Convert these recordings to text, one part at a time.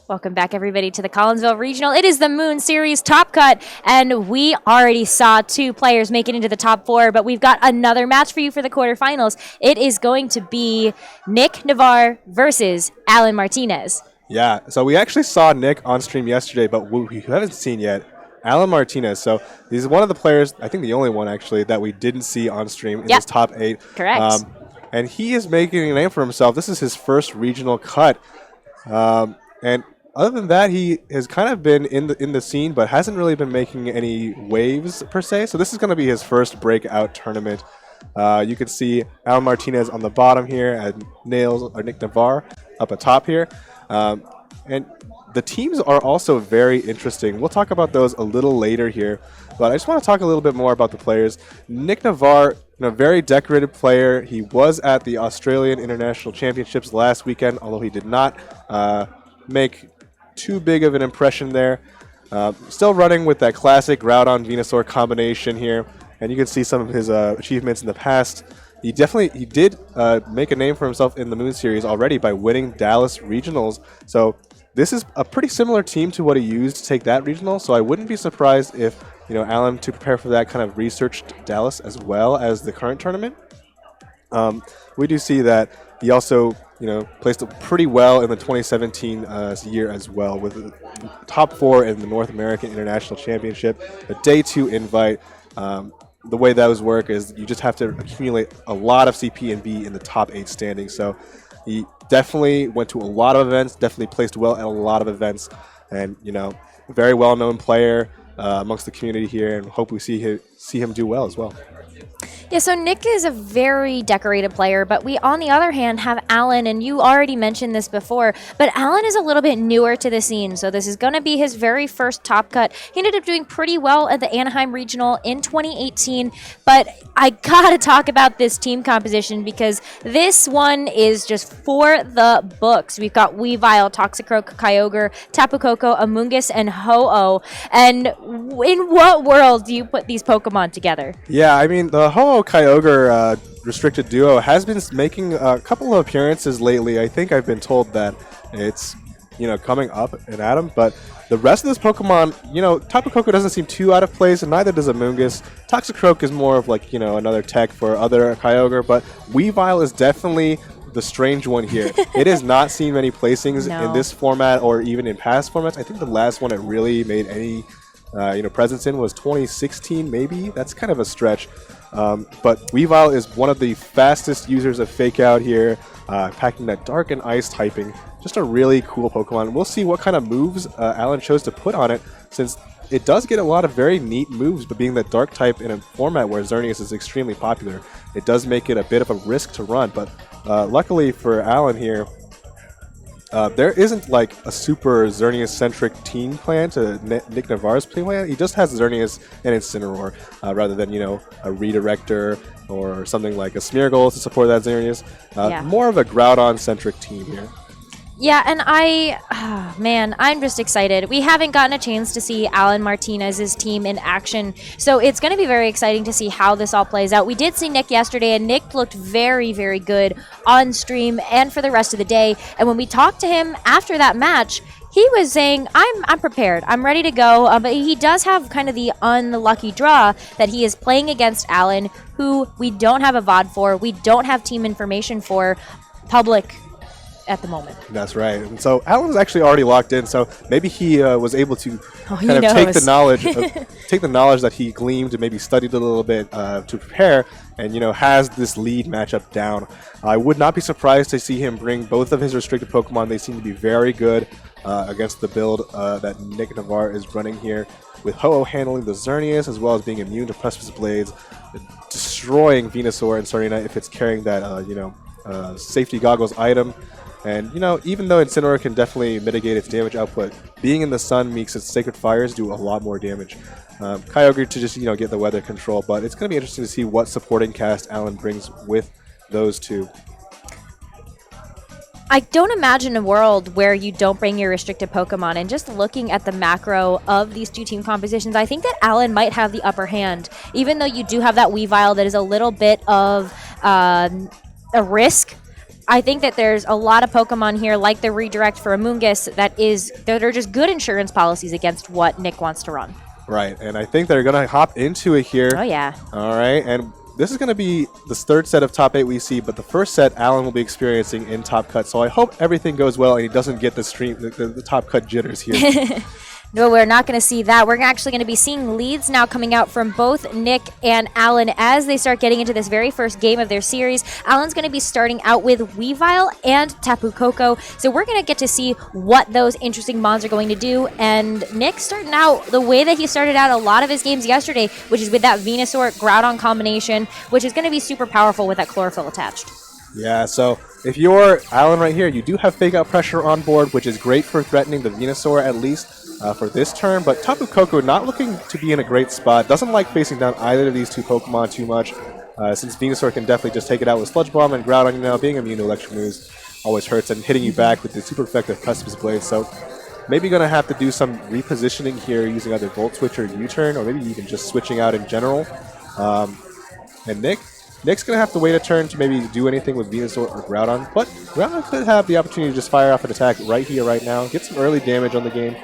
Welcome back, everybody, to the Collinsville Regional. It is the Moon Series Top Cut, and we already saw two players make it into the top four, but we've got another match for you for the quarterfinals. It is going to be Nick Navarre versus Allan Martinez. Yeah, so we actually saw Nick on stream yesterday, but we haven't seen yet Allan Martinez. So he's one of the players, I think the only one actually, that we didn't see on stream in his top 8. Correct. And he is making a name for himself. This is his first regional cut. And other than that, he has kind of been in the scene, but hasn't really been making any waves per se. So this is going to be his first breakout tournament. You can see Allan Martinez on the bottom here, and Nick Navarre up atop here. And the teams are also very interesting. We'll talk about those a little later here, but I just want to talk a little bit more about the players. Nick Navarre, very decorated player. He was at the Australian International Championships last weekend, although he did not make too big of an impression there. Still running with that classic Groudon Venusaur combination here, and you can see some of his achievements in the past. He did make a name for himself in the Moon Series already by winning Dallas Regionals. So this is a pretty similar team to what he used to take that regional. So I wouldn't be surprised if Allan, to prepare for that, kind of researched Dallas as well as the current tournament. We do see that he also placed pretty well in the 2017 year as well, with the top 4 in the North American International Championship, a day 2 invite. The way those work is you just have to accumulate a lot of CP and be in the top 8 standings. So he definitely went to a lot of events, definitely placed well at a lot of events, and very well-known player amongst the community here, and hope we see him do well as well. Yeah, so Nick is a very decorated player, but we, on the other hand, have Allan, and you already mentioned this before, but Allan is a little bit newer to the scene, so this is going to be his very first top cut. He ended up doing pretty well at the Anaheim Regional in 2018, but I gotta talk about this team composition because this one is just for the books. We've got Weavile, Toxicroak, Kyogre, Tapu Koko, Amoonguss, and Ho-Oh, and in what world do you put these Pokemon together? Yeah, I mean, the Ho-Oh Kyogre restricted duo has been making a couple of appearances lately. I think I've been told that it's coming up in Adam, but the rest of this Pokemon, Tapu Koko doesn't seem too out of place, and neither does Amoonguss. Toxicroak is more of like another tech for other Kyogre, but Weavile is definitely the strange one here. It has not seen many placings in this format or even in past formats. I think the last one it really made any presence in was 2016, maybe. That's kind of a stretch. But Weavile is one of the fastest users of Fake Out here, packing that Dark and Ice typing. Just a really cool Pokemon. We'll see what kind of moves Allan chose to put on it, since it does get a lot of very neat moves, but being that Dark type in a format where Xerneas is extremely popular, it does make it a bit of a risk to run. But luckily for Allan here, there isn't like a super Xerneas-centric team plan to Nick Navarre's team plan. He just has Xerneas and Incineroar rather than, a Redirector or something like a Smeargle to support that Xerneas. More of a Groudon-centric team here. Yeah, and I'm just excited. We haven't gotten a chance to see Allan Martinez's team in action, so it's going to be very exciting to see how this all plays out. We did see Nick yesterday, and Nick looked very, very good on stream and for the rest of the day. And when we talked to him after that match, he was saying, I'm prepared. I'm ready to go. But he does have kind of the unlucky draw that he is playing against Allan, who we don't have a VOD for. We don't have team information for public at the moment. That's right. And so Allan was actually already locked in, so maybe he was able to take the knowledge that he gleaned and maybe studied a little bit to prepare, and has this lead matchup down. I would not be surprised to see him bring both of his restricted Pokemon. They seem to be very good against the build that Nick Navarre is running here, with Ho-Oh handling the Xerneas as well as being immune to Precipice Blades, destroying Venusaur and Serena if it's carrying that safety goggles item. And, even though Incineroar can definitely mitigate its damage output, being in the sun makes its Sacred Fires do a lot more damage. Kyogre to just, get the weather control, but it's going to be interesting to see what supporting cast Allan brings with those two. I don't imagine a world where you don't bring your restricted Pokemon, and just looking at the macro of these two team compositions, I think that Allan might have the upper hand, even though you do have that Weavile that is a little bit of a risk. I think that there's a lot of Pokemon here, like the redirect for Amoonguss, that are just good insurance policies against what Nick wants to run. Right, and I think they're going to hop into it here. Oh, yeah. All right, and this is going to be the third set of top 8 we see, but the first set Allan will be experiencing in Top Cut, so I hope everything goes well and he doesn't get the Top Cut jitters here. No, we're not going to see that. We're actually going to be seeing leads now coming out from both Nick and Allan as they start getting into this very first game of their series. Allan's going to be starting out with Weavile and Tapu Koko, so we're going to get to see what those interesting mons are going to do. And Nick starting out the way that he started out a lot of his games yesterday, which is with that Venusaur Groudon combination, which is going to be super powerful with that Chlorophyll attached. Yeah, so if you're Allan right here, you do have Fake Out Pressure on board, which is great for threatening the Venusaur at least for this turn, but Tapu Koko not looking to be in a great spot. Doesn't like facing down either of these two Pokemon too much, since Venusaur can definitely just take it out with Sludge Bomb, and Groudon, being immune to electric moves always hurts, and hitting you back with the super effective Precipice Blade. So maybe going to have to do some repositioning here using either Volt Switch or U-Turn, or maybe even just switching out in general. And Nick's going to have to wait a turn to maybe do anything with Venusaur or Groudon, but Groudon could have the opportunity to just fire off an attack right here, right now, get some early damage on the game,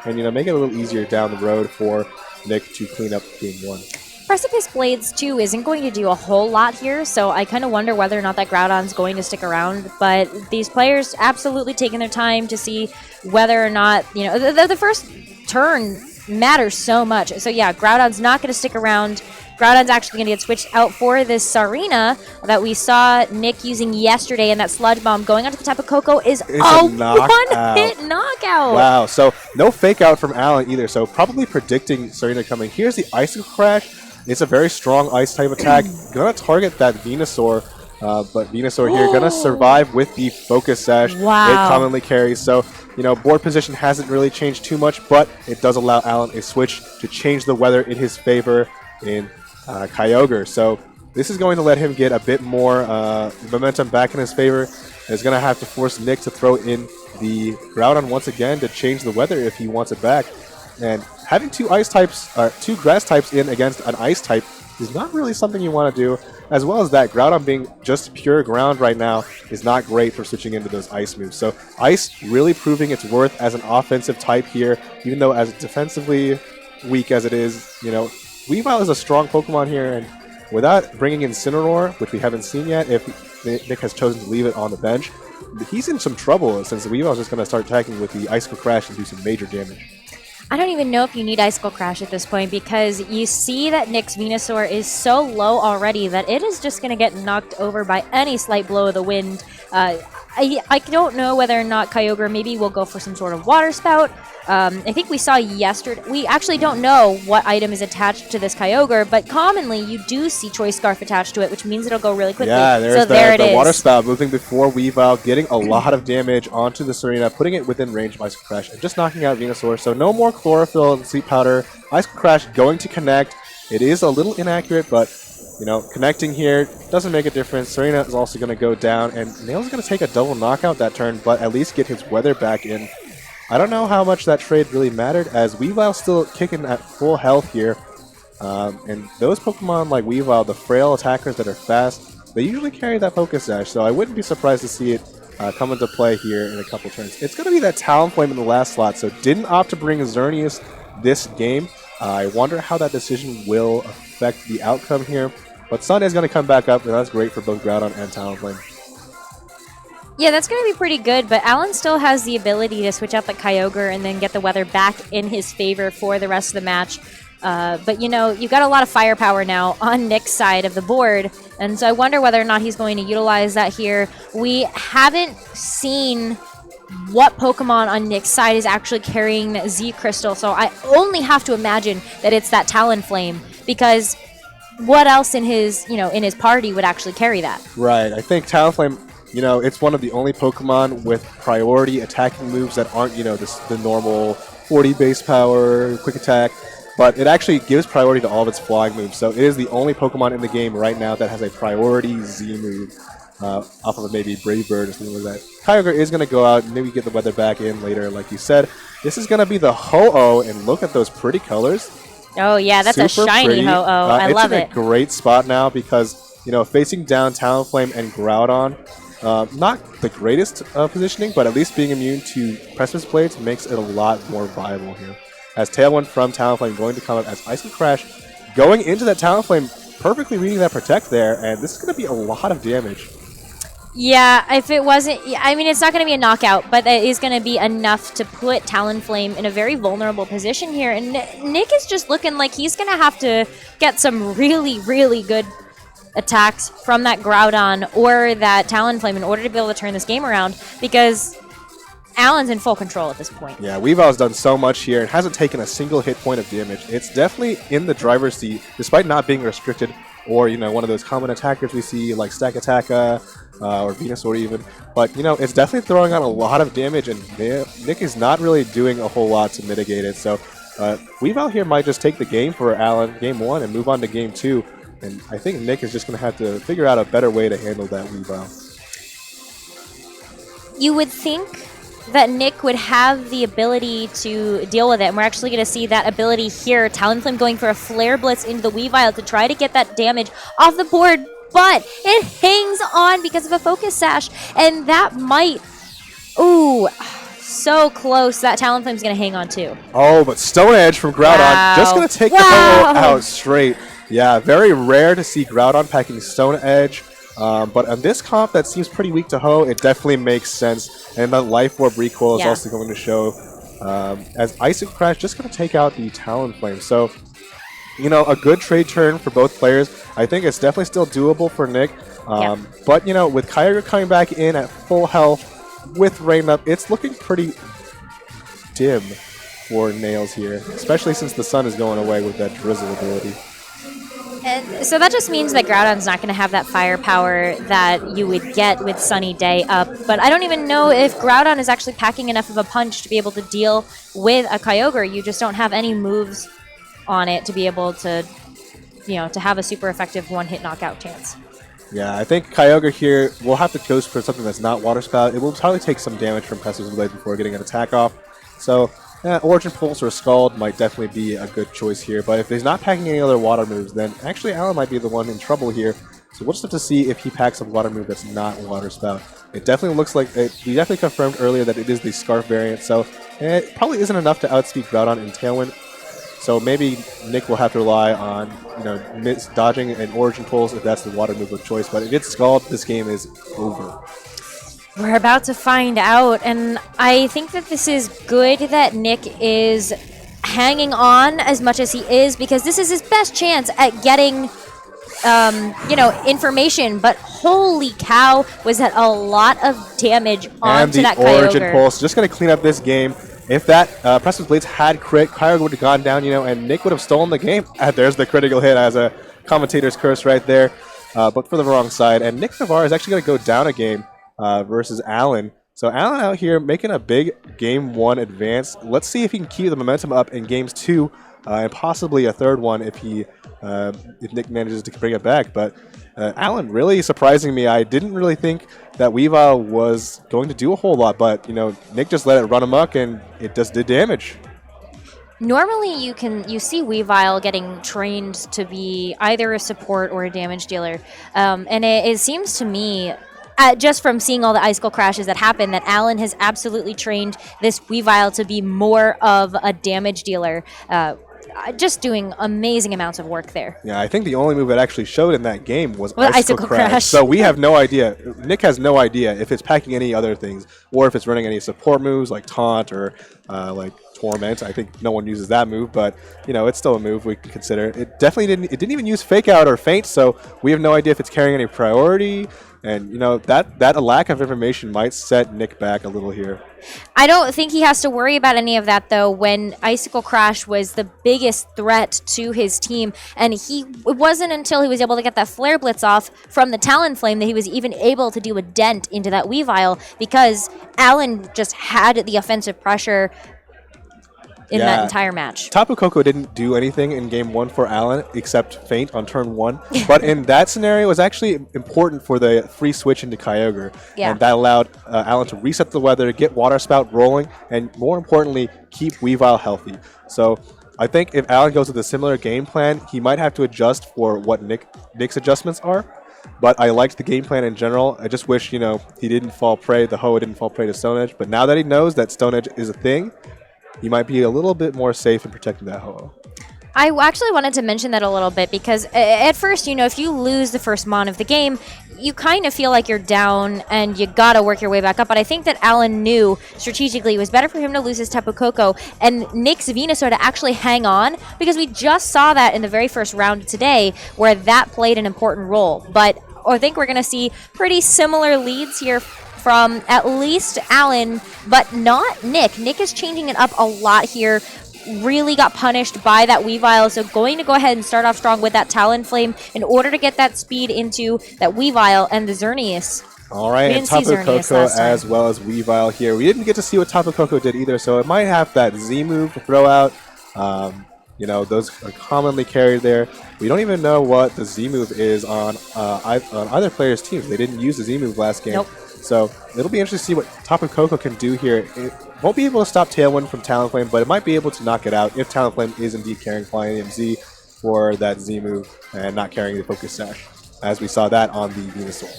and make it a little easier down the road for Nick to clean up game 1. Precipice Blades, too, isn't going to do a whole lot here, so I kind of wonder whether or not that Groudon's going to stick around. But these players absolutely taking their time to see whether or not, the first turn matters so much. So, yeah, Groudon's not going to stick around. Groudon's actually going to get switched out for this Sarina that we saw Nick using yesterday, and that Sludge Bomb going onto the Tapu Koko is a one-hit knockout. Wow, so no fake out from Allan either, so probably predicting Sarina coming. Here's the Icicle Crash. It's a very strong Ice-type attack. Gonna target that Venusaur, but Venusaur here gonna survive with the Focus Sash. Wow. It commonly carries, so board position hasn't really changed too much, but it does allow Allan a switch to change the weather in his favor in Kyogre. So this is going to let him get a bit more momentum back in his favor. It's going to have to force Nick to throw in the Groudon once again to change the weather if he wants it back. And having two grass types in against an ice type is not really something you want to do. As well as that, Groudon being just pure ground right now is not great for switching into those ice moves. So ice really proving its worth as an offensive type here, even though as defensively weak as it is, Weavile is a strong Pokemon here, and without bringing in Incineroar, which we haven't seen yet, if Nick has chosen to leave it on the bench, he's in some trouble since Weavile is just going to start attacking with the Icicle Crash and do some major damage. I don't even know if you need Icicle Crash at this point, because you see that Nick's Venusaur is so low already that it is just going to get knocked over by any slight blow of the wind. I don't know whether or not Kyogre maybe will go for some sort of Water Spout. I think we saw yesterday, we actually don't know what item is attached to this Kyogre, but commonly you do see Choice Scarf attached to it, which means it'll go really quickly. Yeah, there's there it the is. Water Spout moving before Weavile, getting a lot of damage onto the Serena, putting it within range of Icicle Crash, and just knocking out Venusaur. So no more Chlorophyll and Sleep Powder. Icicle Crash going to connect. It is a little inaccurate, but connecting here doesn't make a difference. Serena is also going to go down, and Nail's going to take a double knockout that turn, but at least get his weather back in. I don't know how much that trade really mattered, as Weavile's still kicking at full health here. And those Pokemon like Weavile, the frail attackers that are fast, they usually carry that Focus Sash, so I wouldn't be surprised to see it come into play here in a couple turns. It's going to be that Talonflame in the last slot, so didn't opt to bring Xerneas this game. I wonder how that decision will affect the outcome here. But Sun is going to come back up, and that's great for both Groudon and Talonflame. Yeah, that's going to be pretty good, but Allan still has the ability to switch out the Kyogre and then get the weather back in his favor for the rest of the match. But, you've got a lot of firepower now on Nick's side of the board, and so I wonder whether or not he's going to utilize that here. We haven't seen what Pokemon on Nick's side is actually carrying Z Crystal, so I only have to imagine that it's that Talonflame, because what else in his party would actually carry that? Right, I think Talonflame, it's one of the only Pokemon with priority attacking moves that aren't, the normal 40 base power, quick attack, but it actually gives priority to all of its flying moves. So it is the only Pokemon in the game right now that has a priority Z move off of maybe Brave Bird or something like that. Kyogre is going to go out and maybe get the weather back in later, like you said. This is going to be the Ho-Oh, and look at those pretty colors. Oh, yeah, that's Super a shiny Ho-Oh. I love it. It's in a great spot now because, facing down Talonflame and Groudon, Not the greatest positioning, but at least being immune to Precipice Blades makes it a lot more viable here. As Tailwind from Talonflame going to come up as Ice and Crash, going into that Talonflame, perfectly reading that Protect there, and this is going to be a lot of damage. Yeah, if it wasn't, I mean, it's not going to be a knockout, but it is going to be enough to put Talonflame in a very vulnerable position here. And Nick is just looking like he's going to have to get some really, really good attacks from that Groudon or that Talonflame in order to be able to turn this game around, because Allan's in full control at this point. Yeah, Weavile's done so much here and hasn't taken a single hit point of damage. It's definitely in the driver's seat, despite not being restricted or, one of those common attackers we see like Stack Attacka or Venusaur even. But, it's definitely throwing out a lot of damage, and Nick is not really doing a whole lot to mitigate it. So Weavile here might just take the game for Allan, game 1, and move on to game 2. And I think Nick is just going to have to figure out a better way to handle that Weavile. You would think that Nick would have the ability to deal with it, and we're actually going to see that ability here. Talonflame going for a Flare Blitz into the Weavile to try to get that damage off the board, but it hangs on because of a Focus Sash, and that might... Ooh, so close. That Talonflame's going to hang on too. Oh, but Stone Edge from Groudon just going to take the ball out straight. Yeah, very rare to see Groudon packing Stone Edge. But on this comp that seems pretty weak to Ho, it definitely makes sense. And the Life Orb recoil is also going to show as Ice and Crash just going to take out the Talonflame. So, a good trade turn for both players. I think it's definitely still doable for Nick. But, with Kyogre coming back in at full health with Rain Up, it's looking pretty dim for Nails here, especially since the sun is going away with that Drizzle ability. And so that just means that Groudon's not going to have that firepower that you would get with Sunny Day up. But I don't even know if Groudon is actually packing enough of a punch to be able to deal with a Kyogre. You just don't have any moves on it to be able to, to have a super effective one-hit knockout chance. Yeah, I think Kyogre here will have to go for something that's not Water Spout. It will probably take some damage from Precipice Blade before getting an attack off. So, Origin Pulse or Scald might definitely be a good choice here. But if he's not packing any other water moves, then actually Allan might be the one in trouble here. So we'll just have to see if he packs a water move that's not Water Spout. It definitely looks like we definitely confirmed earlier that it is the Scarf variant. So it probably isn't enough to outspeed Groudon in Tailwind. So maybe Nick will have to rely on, dodging an Origin Pulse if that's the water move of choice. But if it's Scald, this game is over. We're about to find out, and I think that this is good that Nick is hanging on as much as he is, because this is his best chance at getting, information. But holy cow, was that a lot of damage onto that Kyogre. And the Origin Pulse, just going to clean up this game. If that Precipice Blades had crit, Kyogre would have gone down, and Nick would have stolen the game. There's the critical hit as a commentator's curse right there, but for the wrong side. And Nick Navarre is actually going to go down a game versus Allan. So Allan out here making a big Game 1 advance. Let's see if he can keep the momentum up in Games 2 and possibly a third one if Nick manages to bring it back. But Allan really surprising me. I didn't really think that Weavile was going to do a whole lot, but Nick just let it run amok and it just did damage. Normally you see Weavile getting trained to be either a support or a damage dealer, and it seems to me, just from seeing all the Icicle crashes that happen, that Allan has absolutely trained this Weavile to be more of a damage dealer, just doing amazing amounts of work there. Yeah, I think the only move it actually showed in that game was Icicle Crash. So we have no idea. Nick has no idea if it's packing any other things or if it's running any support moves like Taunt or like Torment. I think no one uses that move, but it's still a move we can consider. It definitely didn't even use Fake Out or Feint, so we have no idea if it's carrying any priority. And that a lack of information might set Nick back a little here. I don't think he has to worry about any of that, though, when Icicle Crash was the biggest threat to his team. And it wasn't until he was able to get that Flare Blitz off from the Talonflame that he was even able to do a dent into that Weavile, because Allan just had the offensive pressure in that entire match. Tapu Koko didn't do anything in Game 1 for Allan except Feint on turn 1. But in that scenario, it was actually important for the free switch into Kyogre. Yeah. And that allowed Allan to reset the weather, get Water Spout rolling, and more importantly, keep Weavile healthy. So I think if Allan goes with a similar game plan, he might have to adjust for what Nick's adjustments are. but I liked the game plan in general. I just wish, he didn't fall prey, the Hoa didn't fall prey to Stone Edge. But now that he knows that Stone Edge is a thing, he might be a little bit more safe in protecting that Hoa. I actually wanted to mention that a little bit because at first, if you lose the first Mon of the game, you kind of feel like you're down and you got to work your way back up. But I think that Allan knew strategically it was better for him to lose his Tapu Koko and Nick's Venusaur to actually hang on, because we just saw that in the very first round today where that played an important role. But I think we're going to see pretty similar leads here from at least Allan, but not Nick. Nick is changing it up a lot here. Really got punished by that Weavile, so going to go ahead and start off strong with that Talonflame in order to get that speed into that Weavile and the Xerneas. All right, and Tapu Koko as well as Weavile here. We didn't get to see what Tapu Koko did either, so it might have that Z move to throw out. Those are commonly carried there. We don't even know what the Z move is on either player's teams. They didn't use the Z move last game. Nope. So it'll be interesting to see what Tapu Koko can do here. It won't be able to stop Tailwind from Talonflame, but it might be able to knock it out if Talonflame is indeed carrying Flying MZ for that Z move and not carrying the Focus Sash, as we saw that on the Venusaur.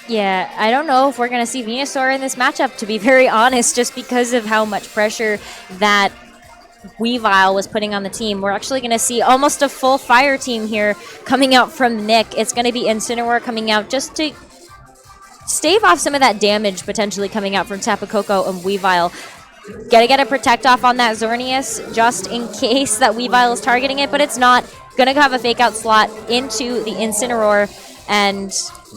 Yeah, I don't know if we're going to see Venusaur in this matchup, to be very honest, just because of how much pressure that Weavile was putting on the team. We're actually going to see almost a full fire team here coming out from Nick. It's going to be Incineroar coming out just to stave off some of that damage potentially coming out from Tapu Koko and Weavile. Gotta get a protect off on that Xerneas just in case that Weavile is targeting it, but it's not. Gonna have a fake out slot into the Incineroar and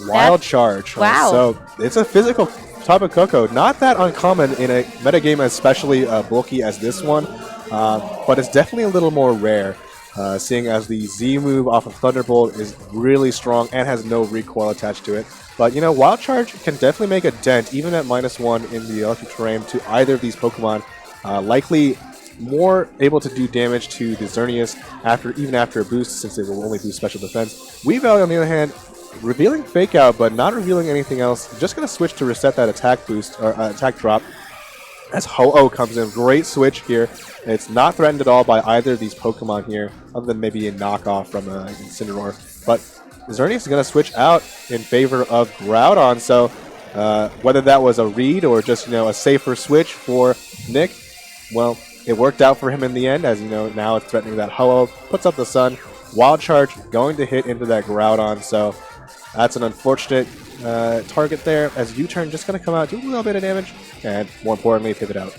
Wild Charge. Wow. So it's a physical Tapu Koko. Not that uncommon in a metagame especially bulky as this one, but it's definitely a little more rare. Seeing as the Z move off of Thunderbolt is really strong and has no recoil attached to it. But, Wild Charge can definitely make a dent, even at -1 in the electric terrain, to either of these Pokemon. Likely more able to do damage to the Xerneas even after a boost, since it will only boost special defense. Weavile, on the other hand, revealing Fake Out, but not revealing anything else. Just going to switch to reset that attack boost, or attack drop, as Ho-Oh comes in. Great switch here. It's not threatened at all by either of these Pokemon here, other than maybe a knockoff from Incineroar. But Xerneas is going to switch out in favor of Groudon, so whether that was a read or just, a safer switch for Nick, well, it worked out for him in the end, as now it's threatening that Ho-Oh, puts up the Sun. Wild Charge going to hit into that Groudon, so that's an unfortunate target there, as U-turn just going to come out, do a little bit of damage, and more importantly, pivot out.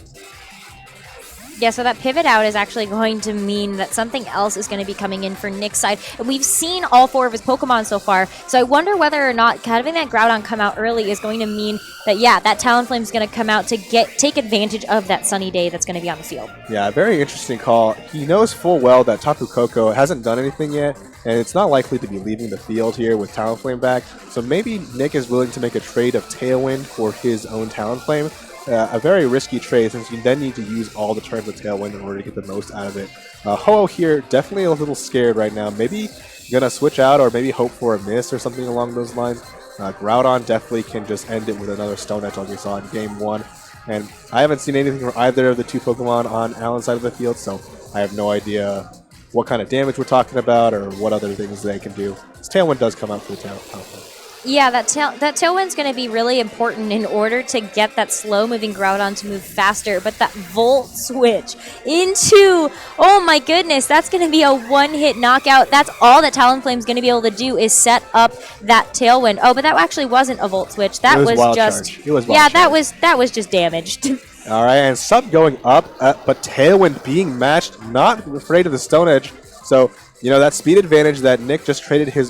Yeah, so that pivot out is actually going to mean that something else is going to be coming in for Nick's side. And we've seen all 4 of his Pokemon so far, so I wonder whether or not having that Groudon come out early is going to mean that, yeah, that Talonflame is going to come out to take advantage of that sunny day that's going to be on the field. Yeah, very interesting call. He knows full well that Tapu Koko hasn't done anything yet, and it's not likely to be leaving the field here with Talonflame back. So maybe Nick is willing to make a trade of Tailwind for his own Talonflame. A very risky trade, since you then need to use all the turns of Tailwind in order to get the most out of it. Ho-Oh here, definitely a little scared right now. Maybe gonna switch out or maybe hope for a miss or something along those lines. Groudon definitely can just end it with another Stone Edge like we saw in Game 1. And I haven't seen anything from either of the 2 Pokemon on Allan's side of the field, so I have no idea what kind of damage we're talking about or what other things they can do. This Tailwind does come out for the Talonflame. Yeah, that Tailwind's going to be really important in order to get that slow-moving Groudon to move faster. But that Volt switch into, oh my goodness, that's going to be a one-hit knockout. That's all that Talonflame's going to be able to do is set up that Tailwind. Oh, but that actually wasn't a Volt switch. That was just, yeah, that was just damaged. All right, and Sub going up, but Tailwind being matched, not afraid of the Stone Edge. So, that speed advantage that Nick just traded his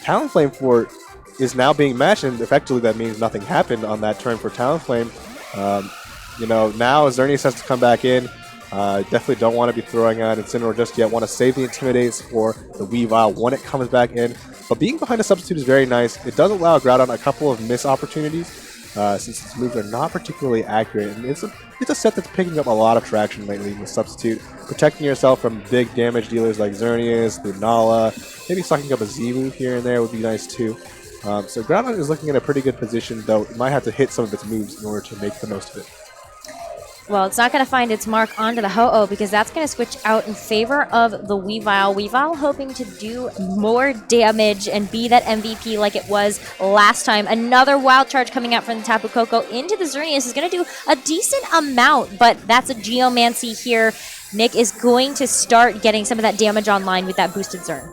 Talonflame for is now being matched, and effectively that means nothing happened on that turn for Talonflame. Now Xerneas has to come back in. Definitely don't want to be throwing out Incineroar just yet. Want to save the Intimidates for the Weavile when it comes back in. But being behind a Substitute is very nice. It does allow Groudon a couple of miss opportunities, since its moves are not particularly accurate. And it's a set that's picking up a lot of traction lately with Substitute. Protecting yourself from big damage dealers like Xerneas, Lunala, maybe sucking up a Z move here and there would be nice too. So Groudon is looking in a pretty good position, though it might have to hit some of its moves in order to make the most of it. Well, it's not going to find its mark onto the Ho-Oh because that's going to switch out in favor of the Weavile. Weavile hoping to do more damage and be that MVP like it was last time. Another wild charge coming out from the Tapu Koko into the Xerneas is going to do a decent amount, but that's a Geomancy here. Nick is going to start getting some of that damage online with that boosted Zern.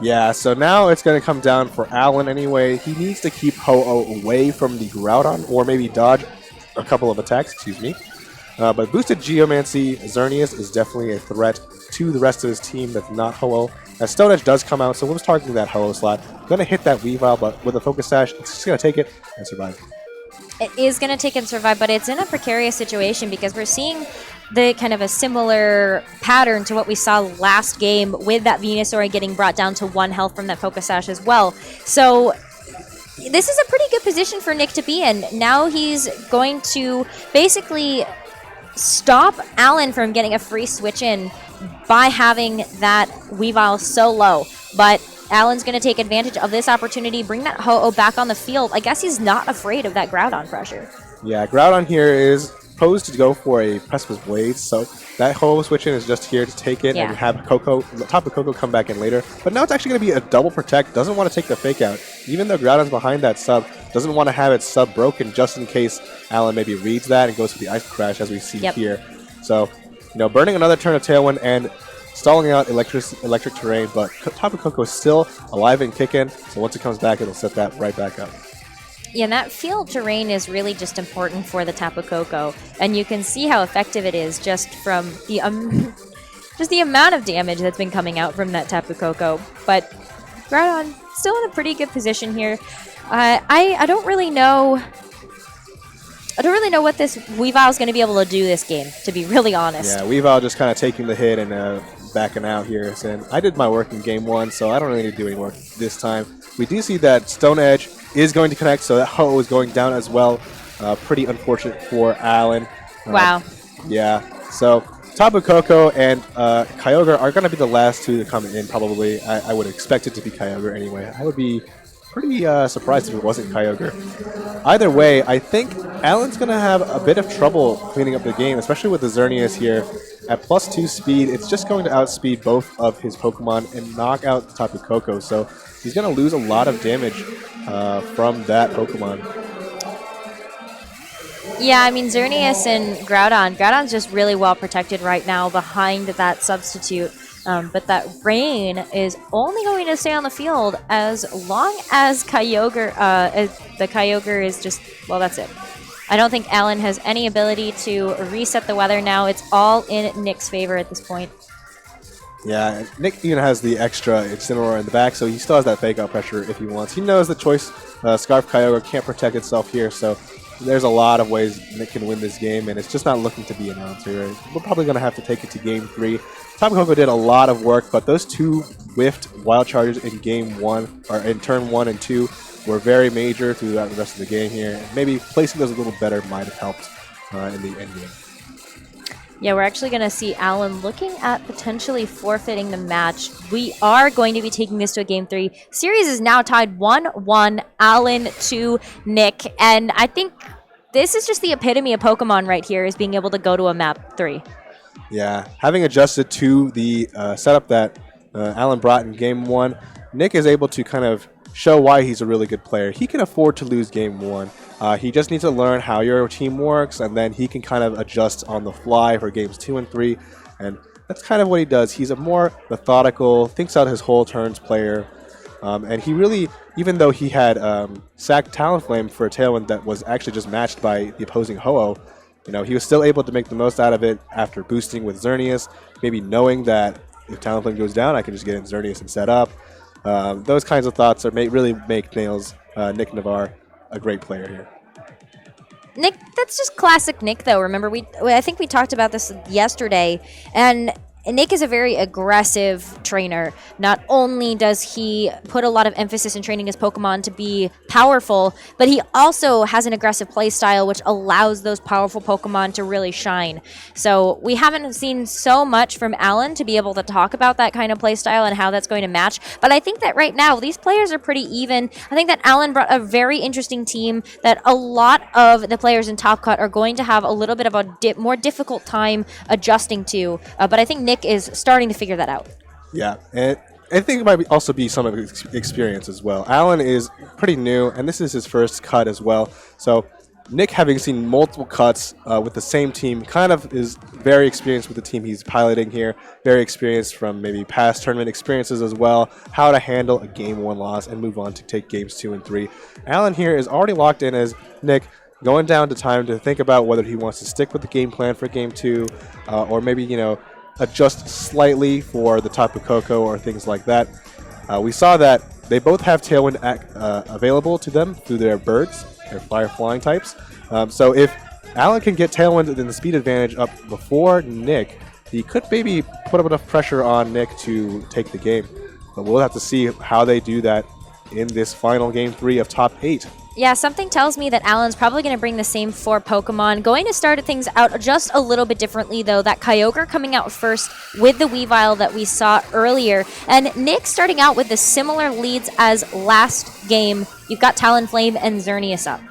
Yeah, so now it's going to come down for Allan anyway. He needs to keep Ho-Oh away from the Groudon or maybe dodge a couple of attacks, excuse me. But boosted Geomancy, Xerneas is definitely a threat to the rest of his team that's not Ho-Oh. As Stone Edge does come out, so Wim's targeting that Ho-Oh slot. Going to hit that Weavile, but with a Focus Sash, it's just going to take it and survive. It is going to take and survive, but it's in a precarious situation because we're seeing the kind of a similar pattern to what we saw last game with that Venusaur getting brought down to 1 health from that Focus Sash as well. So this is a pretty good position for Nick to be in. Now he's going to basically stop Allan from getting a free switch in by having that Weavile so low. But Allan's going to take advantage of this opportunity, bring that Ho-Oh back on the field. I guess he's not afraid of that Groudon pressure. Yeah, Groudon here is posed to go for a Precipice Blades, so that Ho-Oh switch in is just here to take it and have Tapu Koko come back in later. But now it's actually going to be a double protect, doesn't want to take the fake out. Even though Groudon's behind that sub, doesn't want to have its sub broken just in case Allan maybe reads that and goes for the Ice Crash as we see here. So, you know, burning another turn of Tailwind and stalling out electric terrain, but Tapu Koko is still alive and kicking, so once it comes back, it'll set that right back up. Yeah, and that field terrain is really just important for the Tapu Koko, and you can see how effective it is just from the just the amount of damage that's been coming out from that Tapu Koko. But Groudon still in a pretty good position here. I don't really know. I don't really know what this Weavile is going to be able to do this game, to be really honest. Yeah, Weavile just kind of taking the hit and backing out here, saying, I did my work in game 1, so I don't really need to do any work this time. We do see that Stone Edge is going to connect, so that Ho-Oh is going down as well. Pretty unfortunate for Allan. Wow. Yeah, so Tapu Koko and Kyogre are going to be the last two to come in, probably. I would expect it to be Kyogre anyway. I would be pretty surprised if it wasn't Kyogre. Either way, I think Allan's going to have a bit of trouble cleaning up the game, especially with the Xerneas here. At +2 speed, it's just going to outspeed both of his Pokemon and knock out the Tapu Koko. So he's going to lose a lot of damage from that Pokemon. Yeah, I mean, Xerneas and Groudon's just really well protected right now behind that substitute. But that Rain is only going to stay on the field as long as Kyogre, the Kyogre is just, well, that's it. I don't think Allan has any ability to reset the weather now. It's all in Nick's favor at this point. Yeah, Nick even has the extra Incineroar in the back, so he still has that fake out pressure if he wants. He knows the choice Scarf Kyogre can't protect itself here, so there's a lot of ways Nick can win this game, and it's just not looking to be an answer. We're probably going to have to take it to game 3. Tapu Koko did a lot of work, but those two whiffed wild charges in game 1, or in turn 1 and 2, were very major throughout the rest of the game here. And maybe placing those a little better might have helped in the end game. Yeah, we're actually going to see Allan looking at potentially forfeiting the match. We are going to be taking this to a game 3. Series is now tied 1-1, Allan to Nick. And I think this is just the epitome of Pokemon right here, is being able to go to a map 3. Yeah, having adjusted to the setup that Allan brought in game 1, Nick is able to kind of show why he's a really good player. He can afford to lose game 1. He just needs to learn how your team works, and then he can kind of adjust on the fly for games 2 and 3. And that's kind of what he does. He's a more methodical, thinks out his whole turns player. And he really, even though he had sacked Talonflame for a Tailwind that was actually just matched by the opposing Ho-Oh, you know, he was still able to make the most out of it after boosting with Xerneas, maybe knowing that if Talonflame goes down, I can just get in Xerneas and set up. Those kinds of thoughts really make Nick Navarre a great player here. Nick, that's just classic Nick, though. Remember, I think we talked about this yesterday, and Nick is a very aggressive trainer. Not only does he put a lot of emphasis in training his Pokemon to be powerful, but he also has an aggressive play style which allows those powerful Pokemon to really shine. So we haven't seen so much from Allan to be able to talk about that kind of play style and how that's going to match. But I think that right now these players are pretty even. I think that Allan brought a very interesting team that a lot of the players in Top Cut are going to have a little bit of a more difficult time adjusting to. But I think Nick is starting to figure that out. Yeah, and I think it might also be some of his experience as well. Allan is pretty new, and this is his first cut as well. So Nick, having seen multiple cuts with the same team, kind of is very experienced with the team he's piloting here. Very experienced from maybe past tournament experiences as well, how to handle a Game 1 loss and move on to take Games 2 and 3. Allan here is already locked in as Nick, going down to time to think about whether he wants to stick with the game plan for Game 2 or maybe, adjust slightly for the Tapu Koko or things like that. We saw that they both have Tailwind available to them through their birds, their flying types. So if Allan can get Tailwind and the speed advantage up before Nick, he could maybe put up enough pressure on Nick to take the game. But we'll have to see how they do that in this final Game 3 of Top 8. Yeah, something tells me that Allan's probably going to bring the same 4 Pokemon. Going to start things out just a little bit differently, though. That Kyogre coming out first with the Weavile that we saw earlier. And Nick starting out with the similar leads as last game. You've got Talonflame and Xerneas up.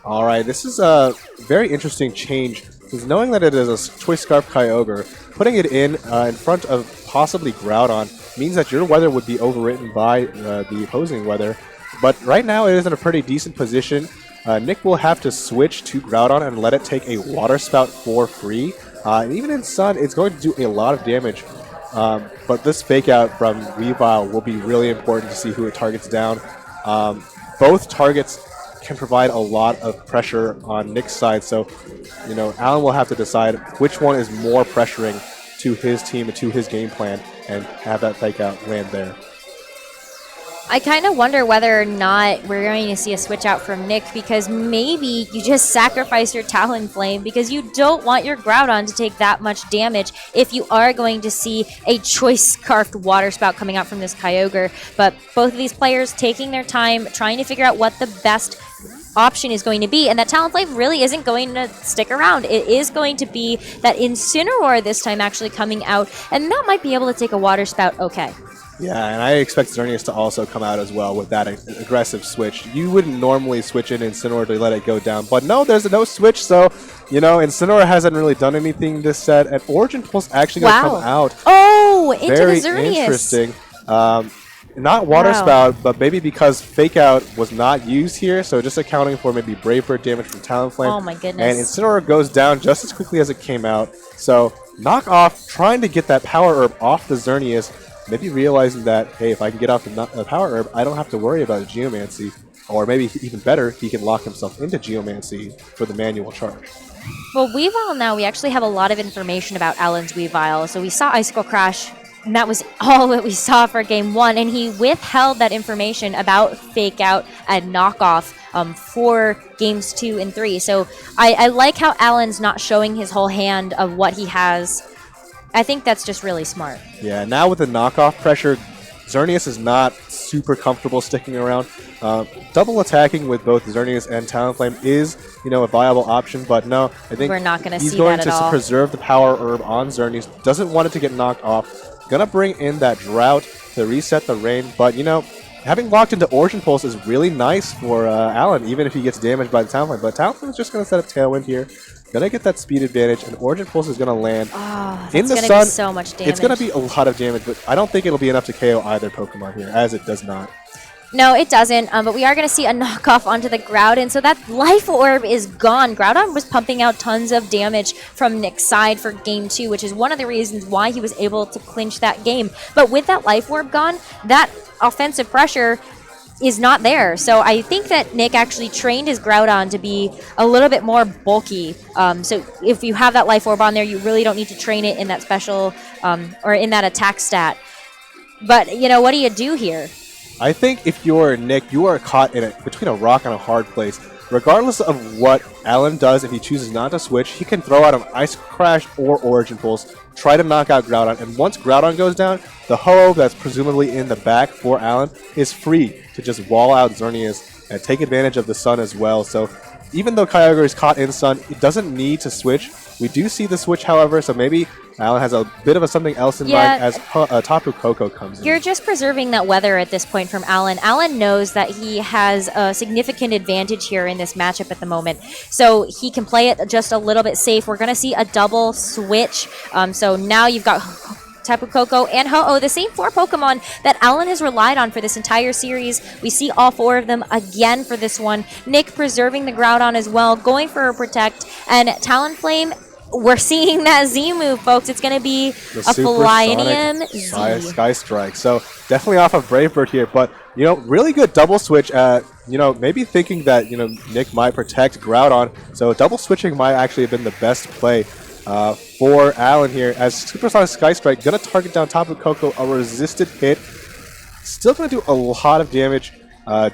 All right, this is a very interesting change. Because knowing that it is a Choice Scarf Kyogre, putting it in front of possibly Groudon means that your weather would be overwritten by the opposing weather. But right now it is in a pretty decent position. Nick will have to switch to Groudon and let it take a Water Spout for free. And even in Sun, it's going to do a lot of damage. But this Fake Out from Weavile will be really important to see who it targets down. Both targets can provide a lot of pressure on Nick's side. So, Allan will have to decide which one is more pressuring to his team and to his game plan and have that Fake Out land there. I kind of wonder whether or not we're going to see a switch out from Nick, because maybe you just sacrifice your Talonflame because you don't want your Groudon to take that much damage if you are going to see a Choice Scarfed Water Spout coming out from this Kyogre. But both of these players taking their time, trying to figure out what the best option is going to be, and that Talonflame really isn't going to stick around. It is going to be that Incineroar this time actually coming out, and that might be able to take a Water Spout okay. Yeah, and I expect Xerneas to also come out as well with that aggressive switch. You wouldn't normally switch in Incineroar to let it go down, but no, there's no switch, so, Incineroar hasn't really done anything this set, and Origin Pulse actually going to come out. Oh, into Very the Xerneas. Interesting. Not Water Spout, but maybe because Fake Out was not used here, so just accounting for maybe Brave Bird damage from Talonflame. Oh my goodness. And Incineroar goes down just as quickly as it came out, so Knock Off, trying to get that Power Herb off the Xerneas, maybe realizing that, hey, if I can get off the Power Herb, I don't have to worry about Geomancy. Or maybe even better, he can lock himself into Geomancy for the manual charge. Well, Weavile now, we actually have a lot of information about Allan's Weavile. So we saw Icicle Crash, and that was all that we saw for Game 1. And he withheld that information about Fake Out and Knockoff for Games 2 and 3. So I like how Allan's not showing his whole hand of what he has. I think that's just really smart. Yeah, now with the knockoff pressure, Xerneas is not super comfortable sticking around. Double attacking with both Xerneas and Talonflame is, a viable option, but no, I think we're not going to he's see going that to at all. Preserve the Power Herb on Xerneas. Doesn't want it to get knocked off. Gonna bring in that Drought to reset the rain, but having locked into Origin Pulse is really nice for Allan, even if he gets damaged by the Talonflame. But Talonflame is just gonna set up Tailwind here. Gonna get that speed advantage, and Origin Pulse is gonna land. Oh, in the gonna sun. Be so much damage. It's gonna be a lot of damage, but I don't think it'll be enough to KO either Pokemon here, as it does not. No, it doesn't, but we are going to see a knockoff onto the Groudon, so that Life Orb is gone. Groudon was pumping out tons of damage from Nick's side for Game 2, which is one of the reasons why he was able to clinch that game. But with that Life Orb gone, that offensive pressure is not there. So I think that Nick actually trained his Groudon to be a little bit more bulky. So if you have that Life Orb on there, you really don't need to train it in that special or in that attack stat. But, what do you do here? I think if you're Nick, you are caught between a rock and a hard place. regardless of what Allan does, if he chooses not to switch, he can throw out an Ice Crash or Origin Pulse, try to knock out Groudon, and once Groudon goes down, the Ho-Oh that's presumably in the back for Allan is free to just wall out Xerneas and take advantage of the Sun as well. So even though Kyogre is caught in Sun, it doesn't need to switch. We do see the switch, however, so maybe Allan has a bit of something else in mind as Tapu Koko comes in. You're just preserving that weather at this point from Allan. Allan knows that he has a significant advantage here in this matchup at the moment, so he can play it just a little bit safe. We're going to see a double switch. So now you've got Tapu Koko and Ho-Oh, the same 4 Pokemon that Allan has relied on for this entire series. We see all 4 of them again for this one. Nick preserving the Groudon as well, going for a Protect, and Talonflame. We're seeing that Z move, folks. It's going to be a Flyinium Z. Sky Strike. So definitely off of Brave Bird here, but really good double switch. Maybe thinking that Nick might protect Groudon. So double switching might actually have been the best play for Allan here, as Supersonic Sky Strike gonna target down Tapu Koko, a resisted hit. Still gonna do a lot of damage, a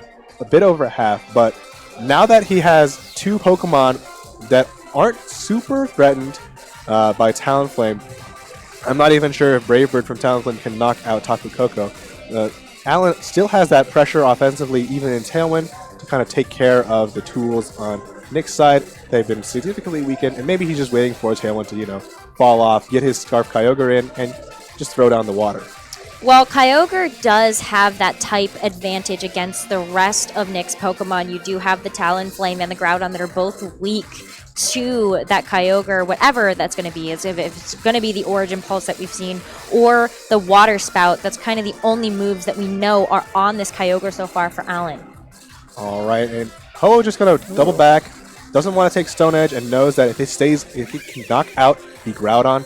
bit over half. But now that he has 2 Pokemon that aren't super threatened by Talonflame, I'm not even sure if Brave Bird from Talonflame can knock out Tapu Koko. Allan still has that pressure offensively, even in Tailwind, to kind of take care of the tools on Nick's side. They've been significantly weakened, and maybe he's just waiting for Tailwind to, fall off, get his Scarf Kyogre in, and just throw down the water. Well, Kyogre does have that type advantage against the rest of Nick's Pokemon. You do have the Talonflame and the Groudon that are both weak to that Kyogre, whatever that's going to be. If it's going to be the Origin Pulse that we've seen, or the Water Spout, that's kind of the only moves that we know are on this Kyogre so far for Allan. All right, and Ho-Oh just going to double back, doesn't want to take Stone Edge, and knows that if he can knock out the Groudon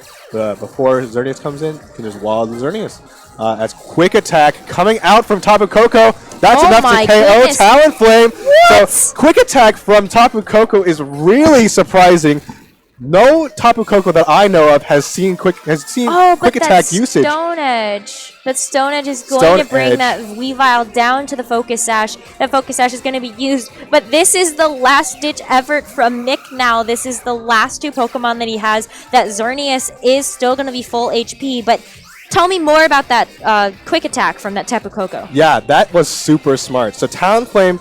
before Xerneas comes in, he can just wall the Xerneas. As Quick Attack coming out from Tapu Koko. That's enough to KO Talonflame. What? So Quick Attack from Tapu Koko is really surprising. No Tapu Koko that I know of has seen quick attack usage. Stone Edge. That Stone Edge is going to bring that Weavile down to the Focus Sash. That Focus Sash is going to be used. But this is the last ditch effort from Nick now. This is the last 2 Pokemon that he has. That Xerneas is still going to be full HP, but tell me more about that Quick Attack from that Tapu Koko. Yeah, that was super smart. So Talonflame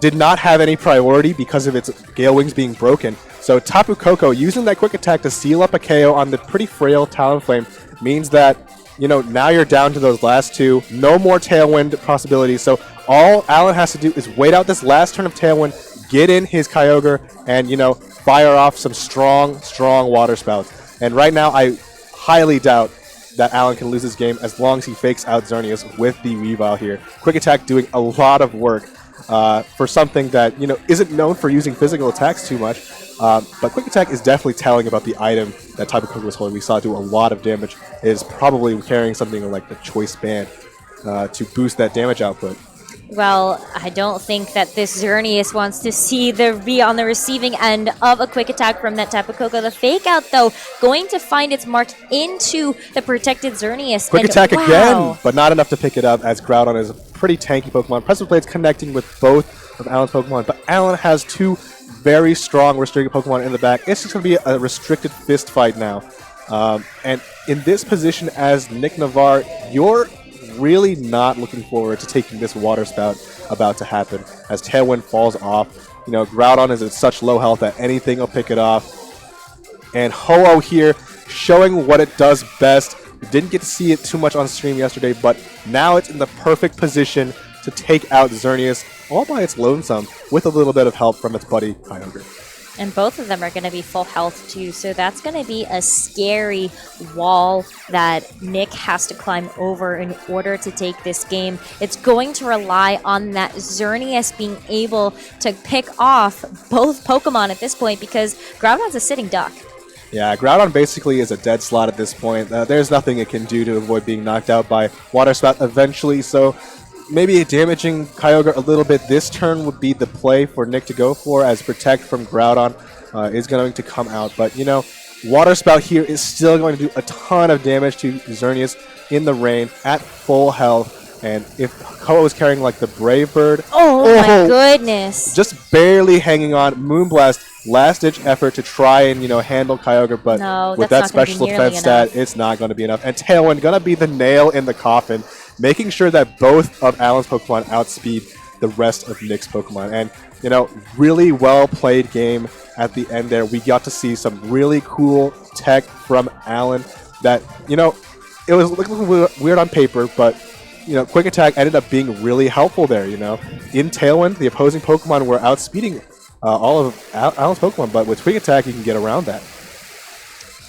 did not have any priority because of its Gale Wings being broken. So Tapu Koko using that Quick Attack to seal up a KO on the pretty frail Talonflame means that, now you're down to those last 2. No more Tailwind possibilities. So all Allan has to do is wait out this last turn of Tailwind, get in his Kyogre, and, fire off some strong Water Spouts. And right now, I highly doubt that Allan can lose this game as long as he fakes out Xerneas with the Weavile here. Quick Attack doing a lot of work for something that, isn't known for using physical attacks too much. But Quick Attack is definitely telling about the item that Tapu Koko was holding. We saw it do a lot of damage. It is probably carrying something like the Choice Band to boost that damage output. Well, I don't think that this Xerneas wants to be on the receiving end of a Quick Attack from that Tapu Koko. The Fake Out, though, going to find its mark into the protected Xerneas. Quick Attack again, but not enough to pick it up, as Groudon is a pretty tanky Pokemon. Pressure Blade's connecting with both of Allan's Pokemon, but Allan has 2 very strong restricted Pokemon in the back. It's just going to be a restricted fist fight now. And in this position as Nick Navarre, you're really not looking forward to taking this Water Spout about to happen, as Tailwind falls off. Groudon is at such low health that anything will pick it off. And Ho-Oh here showing what it does best. We didn't get to see it too much on stream yesterday, but now it's in the perfect position to take out Xerneas all by its lonesome with a little bit of help from its buddy Kyogre. And both of them are going to be full health too, so that's going to be a scary wall that Nick has to climb over in order to take this game. It's going to rely on that Xerneas being able to pick off both Pokemon at this point, because Groudon's a sitting duck. Yeah, Groudon basically is a dead slot at this point. There's nothing it can do to avoid being knocked out by Water Spout eventually, so maybe damaging Kyogre a little bit this turn would be the play for Nick to go for, as Protect from Groudon is going to come out. But, Water Spout here is still going to do a ton of damage to Xerneas in the rain at full health. And if Koa was carrying like the Brave Bird, Oh my goodness. just barely hanging on. Moonblast, last-ditch effort to try and handle Kyogre, but No, with that's that not gonna special be nearly defense stat, enough. it's not going to be enough. And Tailwind going to be the nail in the coffin, making sure that both of Allan's Pokemon outspeed the rest of Nick's Pokemon. And really well played game at the end there. We got to see some really cool tech from Allan that it was looking weird on paper, but Quick Attack ended up being really helpful there. In Tailwind, the opposing Pokemon were outspeeding all of Allan's Pokemon, but with Quick Attack, you can get around that.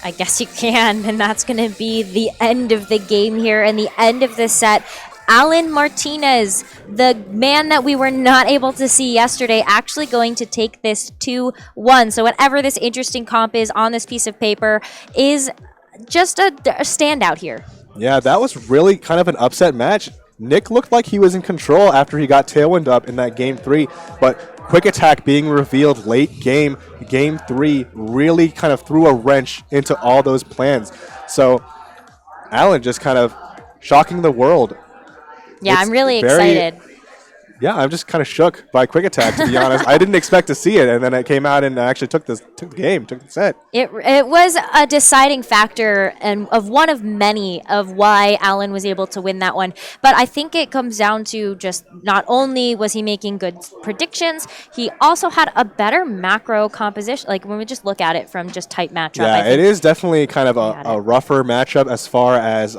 I guess you can, and that's going to be the end of the game here and the end of the set. Allan Martinez, the man that we were not able to see yesterday, actually going to take this 2-1. So whatever this interesting comp is on this piece of paper is just a standout here. Yeah, that was really kind of an upset match. Nick looked like he was in control after he got Tailwind up in that Game 3, but Quick Attack being revealed late Game 3 really kind of threw a wrench into all those plans. So Allan just kind of shocking the world. Yeah, I'm really excited. Yeah, I'm just kind of shook by Quick Attack, to be honest. I didn't expect to see it, and then it came out and actually took the set. It was a deciding factor and of one of many of why Allan was able to win that one. But I think it comes down to just not only was he making good predictions, he also had a better macro composition. Like when we just look at it from just type matchup. Yeah, it is definitely kind of a rougher matchup as far as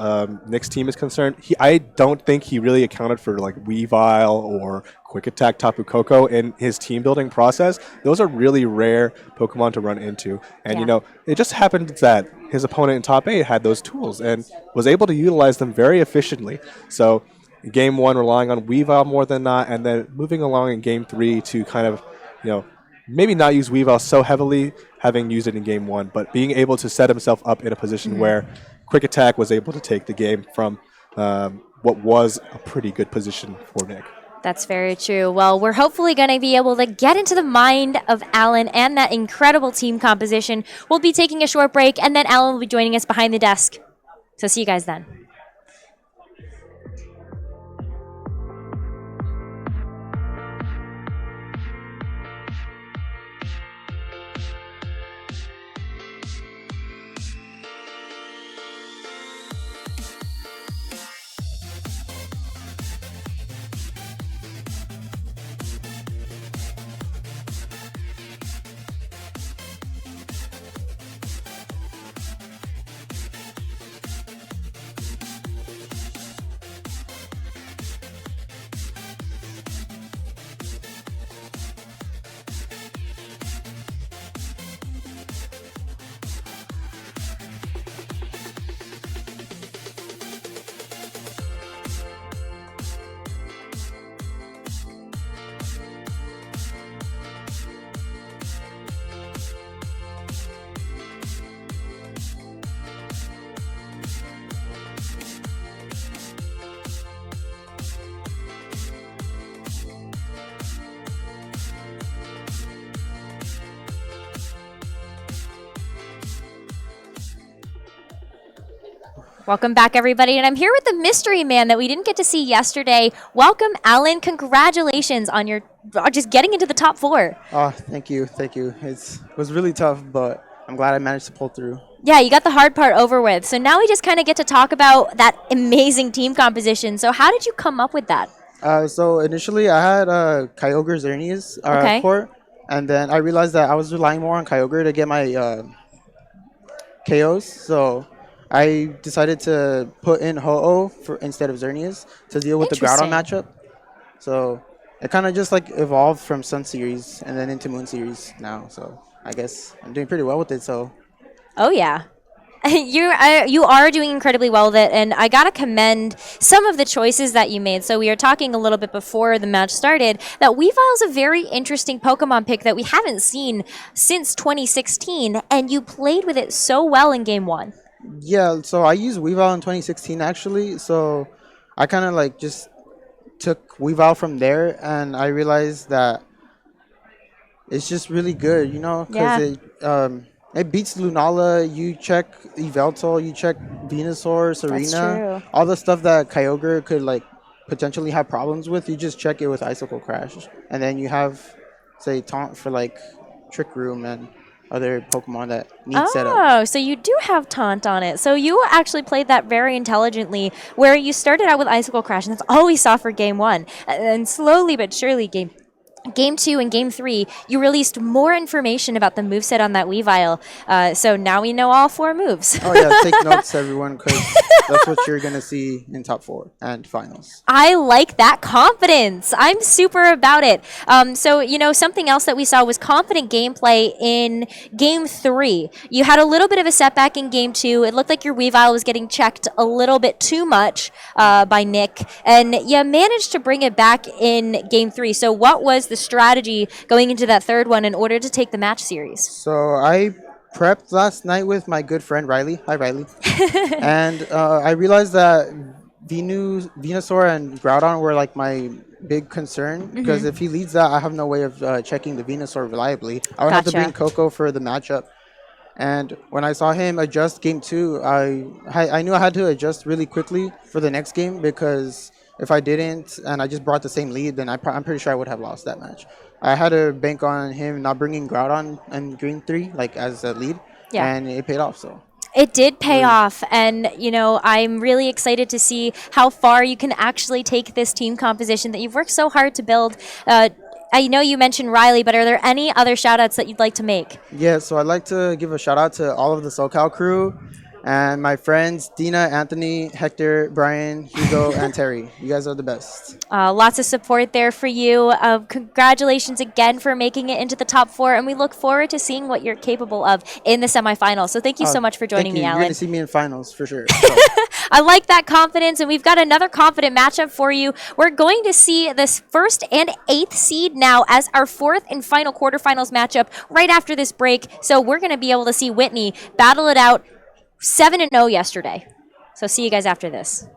Nick's team is concerned. I don't think he really accounted for like Weavile or Quick Attack Tapu Koko in his team building process. Those are really rare Pokemon to run into. And, it just happened that his opponent in top 8 had those tools and was able to utilize them very efficiently. So Game 1 relying on Weavile more than not, and then moving along in Game 3 to kind of, maybe not use Weavile so heavily, having used it in Game 1, but being able to set himself up in a position where Quick Attack was able to take the game from what was a pretty good position for Nick. That's very true. Well, we're hopefully going to be able to get into the mind of Allan and that incredible team composition. We'll be taking a short break, and then Allan will be joining us behind the desk. So see you guys then. Welcome back, everybody. And I'm here with the mystery man that we didn't get to see yesterday. Welcome, Allan. Congratulations on your just getting into the top 4. Oh, thank you. Thank you. It was really tough, but I'm glad I managed to pull through. Yeah, you got the hard part over with. So now we just kind of get to talk about that amazing team composition. So how did you come up with that? So initially I had Kyogre Xerneas court, and then I realized that I was relying more on Kyogre to get my KOs. So I decided to put in Ho-Oh instead of Xerneas to deal with the Groudon matchup. So it kind of just like evolved from Sun Series and then into Moon Series now. So I guess I'm doing pretty well with it. So. Oh, yeah. You are doing incredibly well with it, and I gotta commend some of the choices that you made. So we were talking a little bit before the match started that Weavile is a very interesting Pokemon pick that we haven't seen since 2016, and you played with it so well in Game 1. Yeah, so I used Weavile in 2016 actually, so I kind of like just took Weavile from there, and I realized that it's just really good, because it beats Lunala. You check Yveltal, you check Venusaur, Serena, all the stuff that Kyogre could like potentially have problems with, you just check it with Icicle Crash, and then you have, say, Taunt for like Trick Room and other Pokemon that need setup. Oh, so you do have Taunt on it. So you actually played that very intelligently, where you started out with Icicle Crash, and that's all we saw for Game 1. And slowly but surely, Game 2 and Game 3, you released more information about the moveset on that Weavile. So now we know all 4 moves. Oh, yeah. Take notes, everyone, because that's what you're going to see in top 4 and finals. I like that confidence. I'm super about it. So, something else that we saw was confident gameplay in Game 3. You had a little bit of a setback in Game 2. It looked like your Weavile was getting checked a little bit too much by Nick, and you managed to bring it back in Game 3. So what was the strategy going into that third one in order to take the match series? So I prepped last night with my good friend Riley. Hi, Riley. And I realized that Venusaur and Groudon were like my big concern, because if he leads that, I have no way of checking the Venusaur reliably. I would have to bring Coco for the matchup. And when I saw him adjust Game 2, I knew I had to adjust really quickly for the next game, because if I didn't and I just brought the same lead, then I'm pretty sure I would have lost that match. I had to bank on him not bringing Groudon in Game 3 like as a lead, and it paid off. So it did pay off, and I'm really excited to see how far you can actually take this team composition that you've worked so hard to build. I know you mentioned Riley, but are there any other shout-outs that you'd like to make? Yeah, so I'd like to give a shout-out to all of the SoCal crew and my friends Dina, Anthony, Hector, Brian, Hugo, and Terry. You guys are the best. Lots of support there for you. Congratulations again for making it into the top 4, and we look forward to seeing what you're capable of in the semifinals. So thank you so much for joining me, Allan. You're going to see me in finals for sure. So. I like that confidence, and we've got another confident matchup for you. We're going to see this 1st and 8th seed now as our 4th and final quarterfinals matchup right after this break. So we're going to be able to see Whitney battle it out 7-0 yesterday. So see you guys after this.